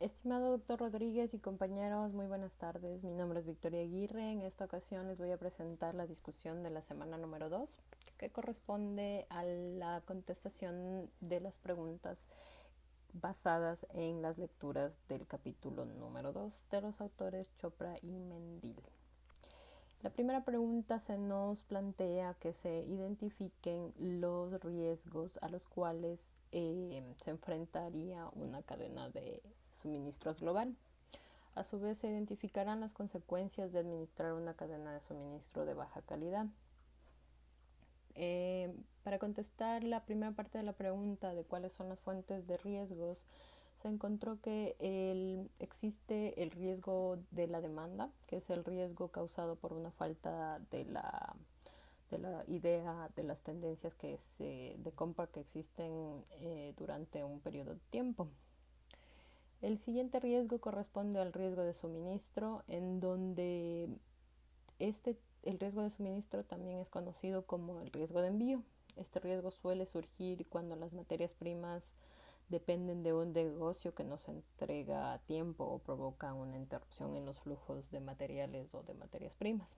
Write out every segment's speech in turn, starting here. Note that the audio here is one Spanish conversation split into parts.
Estimado doctor Rodríguez y compañeros, muy buenas tardes. Mi nombre es Victoria Aguirre. En esta ocasión les voy a presentar la discusión de la semana número 2, que corresponde a la contestación de las preguntas basadas en las lecturas del capítulo número 2 de los autores Chopra y Mendil. La primera pregunta se nos plantea que se identifiquen los riesgos a los cuales se enfrentaría una cadena de suministros global. A su vez, se identificarán las consecuencias de administrar una cadena de suministro de baja calidad. Para contestar la primera parte de la pregunta de cuáles son las fuentes de riesgos, se encontró que existe el riesgo de la demanda, que es el riesgo causado por una falta de la idea de las tendencias de compra que existen durante un periodo de tiempo. El siguiente riesgo corresponde al riesgo de suministro, en donde el riesgo de suministro también es conocido como el riesgo de envío. Este riesgo suele surgir cuando las materias primas dependen de un negocio que no se entrega a tiempo o provoca una interrupción en los flujos de materiales o de materias primas.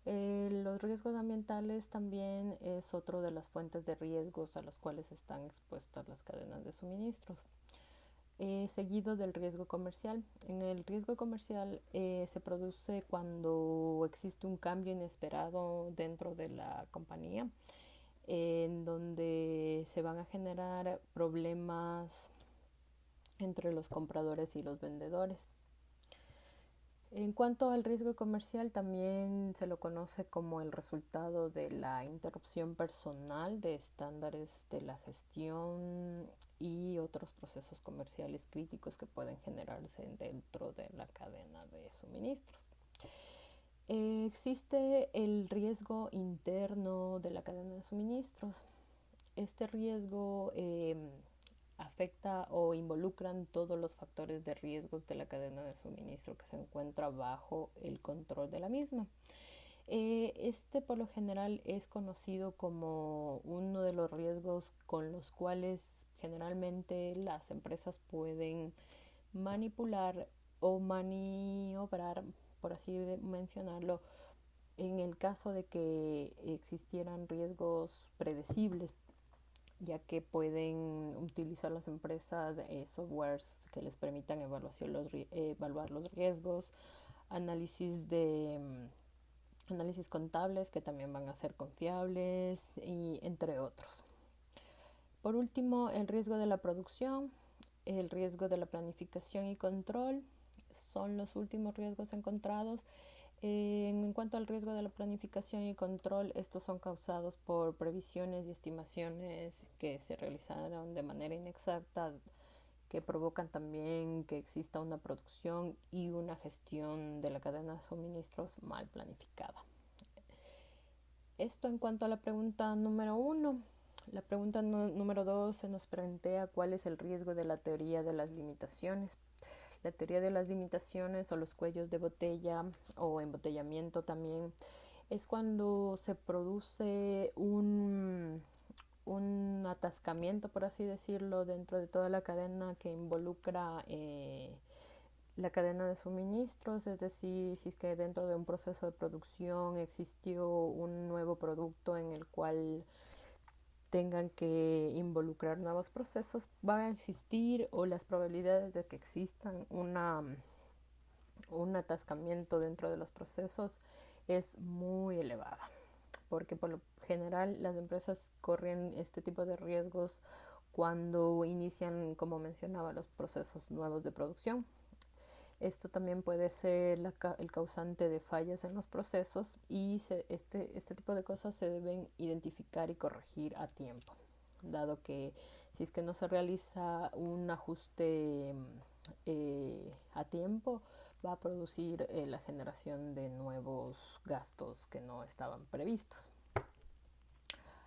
Los riesgos ambientales también es otro de las fuentes de riesgos a las cuales están expuestas las cadenas de suministros. Seguido del riesgo comercial. En el riesgo comercial se produce cuando existe un cambio inesperado dentro de la compañía, en donde se van a generar problemas entre los compradores y los vendedores. En cuanto al riesgo comercial, también se lo conoce como el resultado de la interrupción personal de estándares de la gestión y otros procesos comerciales críticos que pueden generarse dentro de la cadena de suministros. Existe el riesgo interno de la cadena de suministros. Este riesgo afecta o involucran todos los factores de riesgos de la cadena de suministro que se encuentra bajo el control de la misma. Este por lo general es conocido como uno de los riesgos con los cuales generalmente las empresas pueden manipular o maniobrar, por así mencionarlo, en el caso de que existieran riesgos predecibles, ya que pueden utilizar las empresas softwares que les permitan evaluar los riesgos, análisis de análisis contables que también van a ser confiables y entre otros. Por último, el riesgo de la producción, el riesgo de la planificación y control son los últimos riesgos encontrados. En cuanto al riesgo de la planificación y control, estos son causados por previsiones y estimaciones que se realizaron de manera inexacta, que provocan también que exista una producción y una gestión de la cadena de suministros mal planificada. Esto en cuanto a la pregunta número 1. La pregunta número 2 se nos plantea cuál es el riesgo de la teoría de las limitaciones. La teoría de las limitaciones o los cuellos de botella o embotellamiento también es cuando se produce un atascamiento, por así decirlo, dentro de toda la cadena que involucra la cadena de suministros, es decir, si es que dentro de un proceso de producción existió un nuevo producto en el cual tengan que involucrar nuevos procesos, van a existir o las probabilidades de que existan un atascamiento dentro de los procesos es muy elevada, porque por lo general las empresas corren este tipo de riesgos cuando inician, como mencionaba, los procesos nuevos de producción. Esto también puede ser el causante de fallas en los procesos y este tipo de cosas se deben identificar y corregir a tiempo, dado que si es que no se realiza un ajuste a tiempo, va a producir la generación de nuevos gastos que no estaban previstos.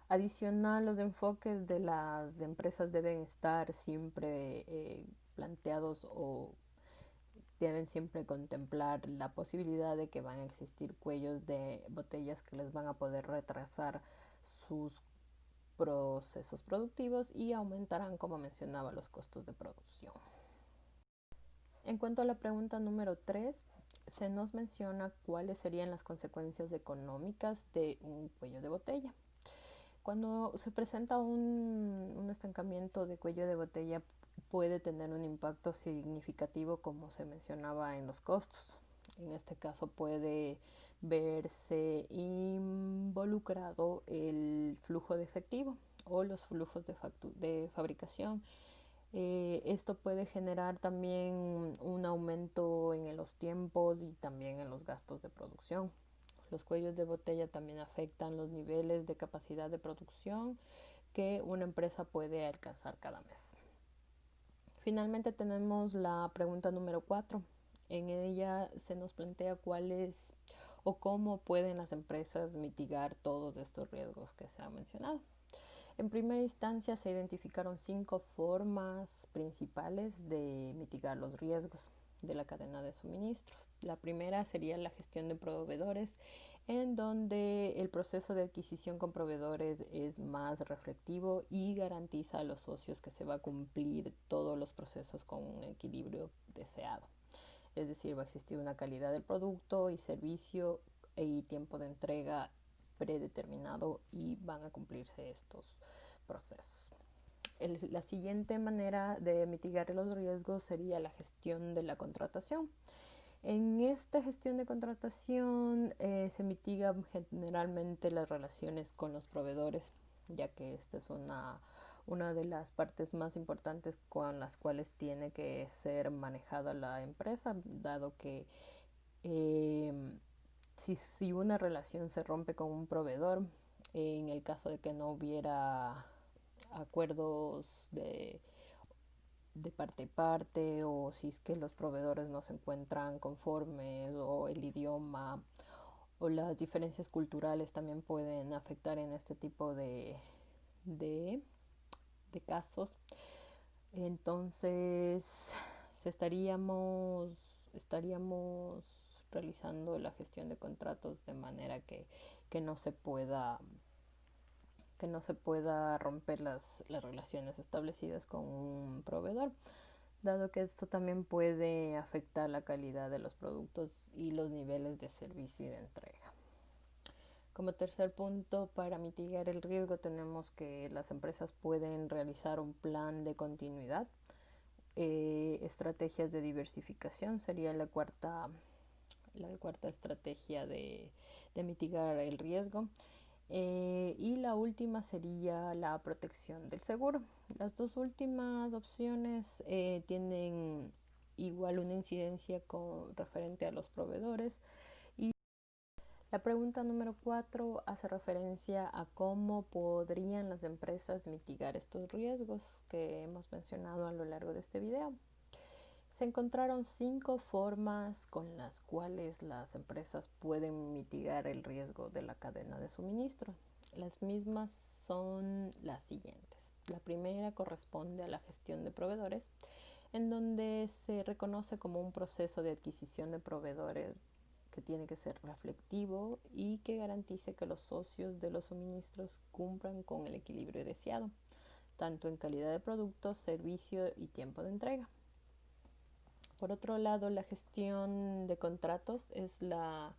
Adicional, los enfoques de las empresas deben estar siempre planteados o deben siempre contemplar la posibilidad de que van a existir cuellos de botellas que les van a poder retrasar sus procesos productivos y aumentarán, como mencionaba, los costos de producción. En cuanto a la pregunta número 3, se nos menciona cuáles serían las consecuencias económicas de un cuello de botella. Cuando se presenta un estancamiento de cuello de botella, puede tener un impacto significativo, como se mencionaba, en los costos. En este caso puede verse involucrado el flujo de efectivo o los flujos de fabricación. Esto puede generar también un aumento en los tiempos y también en los gastos de producción. Los cuellos de botella también afectan los niveles de capacidad de producción que una empresa puede alcanzar cada mes. Finalmente tenemos la pregunta número 4. En ella se nos plantea cuáles o cómo pueden las empresas mitigar todos estos riesgos que se han mencionado. En primera instancia se identificaron 5 formas principales de mitigar los riesgos de la cadena de suministros. La primera sería la gestión de proveedores, en donde el proceso de adquisición con proveedores es más reflectivo y garantiza a los socios que se va a cumplir todos los procesos con un equilibrio deseado. Es decir, va a existir una calidad del producto y servicio y tiempo de entrega predeterminado y van a cumplirse estos procesos. La siguiente manera de mitigar los riesgos sería la gestión de la contratación. En esta gestión de contratación se mitigan generalmente las relaciones con los proveedores, ya que esta es una de las partes más importantes con las cuales tiene que ser manejada la empresa, dado que si una relación se rompe con un proveedor, en el caso de que no hubiera acuerdos de parte y parte, o si es que los proveedores no se encuentran conformes, o el idioma o las diferencias culturales también pueden afectar en este tipo de, de casos. Entonces estaríamos realizando la gestión de contratos de manera que no se pueda romper las relaciones establecidas con un proveedor, dado que esto también puede afectar la calidad de los productos y los niveles de servicio y de entrega. Como tercer punto, para mitigar el riesgo tenemos que las empresas pueden realizar un plan de continuidad. Estrategias de diversificación sería la cuarta estrategia de mitigar el riesgo. Y la última sería la protección del seguro. Las dos últimas opciones tienen igual una incidencia referente a los proveedores. Y la pregunta número 4 hace referencia a cómo podrían las empresas mitigar estos riesgos que hemos mencionado a lo largo de este video. Se encontraron 5 formas con las cuales las empresas pueden mitigar el riesgo de la cadena de suministro. Las mismas son las siguientes. La primera corresponde a la gestión de proveedores, en donde se reconoce como un proceso de adquisición de proveedores que tiene que ser reflectivo y que garantice que los socios de los suministros cumplan con el equilibrio deseado, tanto en calidad de producto, servicio y tiempo de entrega. Por otro lado, la gestión de contratos es la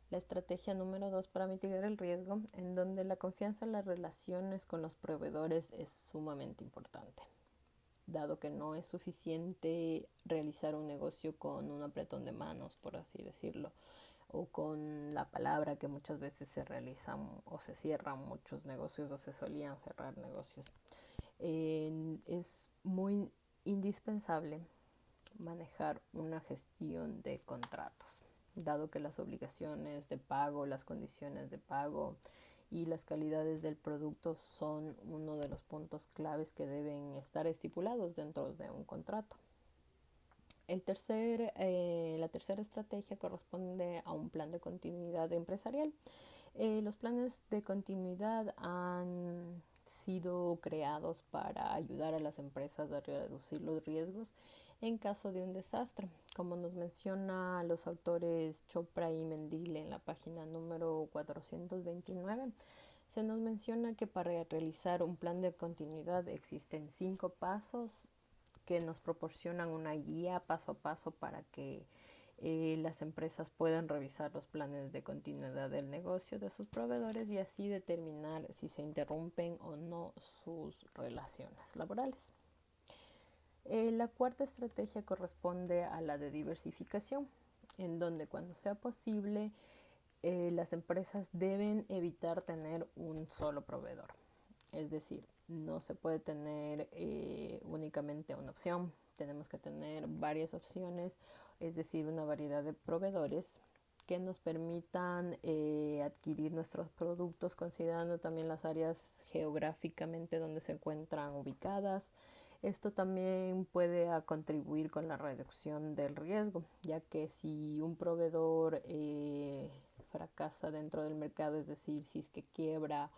estrategia número 2 para mitigar el riesgo, en donde la confianza en las relaciones con los proveedores es sumamente importante, dado que no es suficiente realizar un negocio con un apretón de manos, por así decirlo, o con la palabra, que muchas veces se realizan o se cierran muchos negocios o se solían cerrar negocios. Es muy indispensable manejar una gestión de contratos, dado que las obligaciones de pago, las condiciones de pago y las calidades del producto son uno de los puntos claves que deben estar estipulados dentro de un contrato. La tercera estrategia corresponde a un plan de continuidad empresarial. Los planes de continuidad han sido creados para ayudar a las empresas a reducir los riesgos en caso de un desastre. Como nos menciona los autores Chopra y Mendil en la página número 429, se nos menciona que para realizar un plan de continuidad existen 5 pasos que nos proporcionan una guía paso a paso para que las empresas puedan revisar los planes de continuidad del negocio de sus proveedores y así determinar si se interrumpen o no sus relaciones laborales. La cuarta estrategia corresponde a la de diversificación, en donde cuando sea posible las empresas deben evitar tener un solo proveedor. Es decir, no se puede tener únicamente una opción, tenemos que tener varias opciones, es decir, una variedad de proveedores que nos permitan adquirir nuestros productos considerando también las áreas geográficamente donde se encuentran ubicadas. Esto también puede contribuir con la reducción del riesgo, ya que si un proveedor fracasa dentro del mercado, es decir, si es que quiebra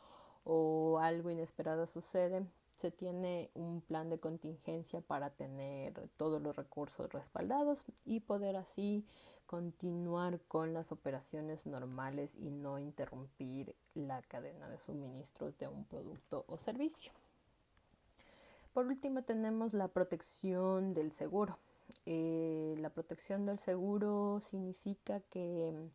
o algo inesperado sucede, se tiene un plan de contingencia para tener todos los recursos respaldados y poder así continuar con las operaciones normales y no interrumpir la cadena de suministros de un producto o servicio. Por último tenemos la protección del seguro. La protección del seguro significa que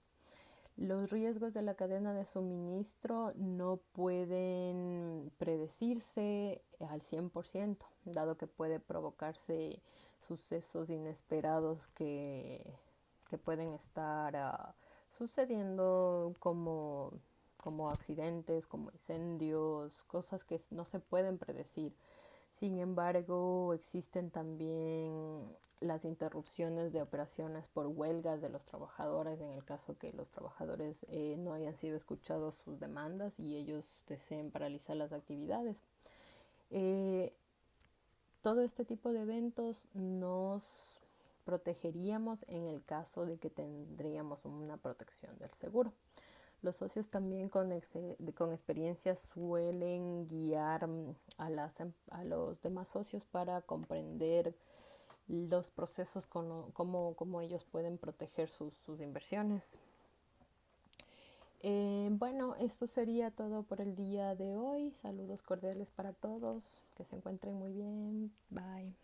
los riesgos de la cadena de suministro no pueden predecirse al 100%, dado que puede provocarse sucesos inesperados que pueden estar sucediendo como accidentes, como incendios, cosas que no se pueden predecir. Sin embargo, existen también las interrupciones de operaciones por huelgas de los trabajadores en el caso que los trabajadores no hayan sido escuchados sus demandas y ellos deseen paralizar las actividades. Todo este tipo de eventos nos protegeríamos en el caso de que tendríamos una protección del seguro. Los socios también con experiencia suelen guiar a los demás socios para comprender los procesos, cómo ellos pueden proteger sus inversiones. Bueno, esto sería todo por el día de hoy. Saludos cordiales para todos. Que se encuentren muy bien. Bye.